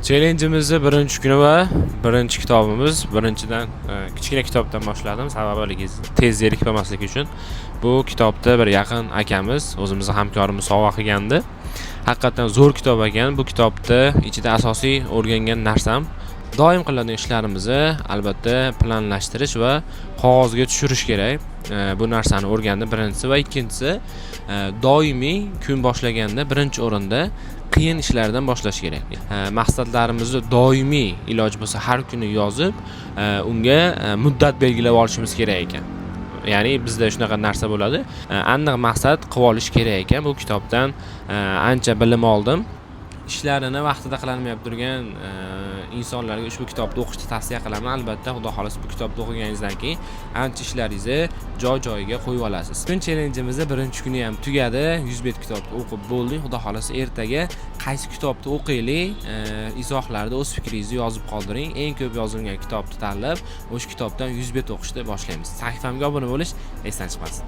Challenge'imizni birinchi kuni va birinchi kitobimiz. Birinchidan kichkina kitobdan boshladim, sababi tez zerikib qolmaslik uchun. Bu kitobda bir yaqin akamiz, o'zimizning hamkorimiz sovg'a qilgandi. Haqiqatan zo'r kitob ekan. Bu kitobda ichida asosiy o'rgangan narsam doim qiladigan ishlarimizni albatta planlashtirish va qog'ozga tushirish kerak. Bu narsani o'rgandim birinchisi va ikkinchisi doimiy kun boshlaganda birinchi o'rinda qiyin ishlardan boshlash kerak. Maqsadlarimizni doimiy iloj bo'lsa har kuni yozib, unga muddat belgilab olishimiz kerak ekan. Ya'ni bizda shunaqa narsa bo'ladi. Aniq maqsad qilib olish kerak ekan. Bu kitobdan ancha bilim oldim. Ishlarini vaqtida qilolmayib turgan insonlarga ushbu kitobni o'qishni tavsiya qilaman. Albatta, xudo xolasa bu kitobni o'qiganingizdan keyin ancha ishlaringizni joy-joyiga qo'yib olasiz. Bugun challenge'imizni birinchi kuni ham tugadi. 100 bet kitobni o'qib bo'ldik. Xudo xolasa ertaga qaysi kitobni o'qiylik, izohlarda o'z fikringizni yozib qoldiring. Eng ko'p yozilgan kitobni tanlab, o'sha kitobdan 100 bet o'qishni boshlaymiz. Sahifamga obuna bo'lish esdan chiqmasin.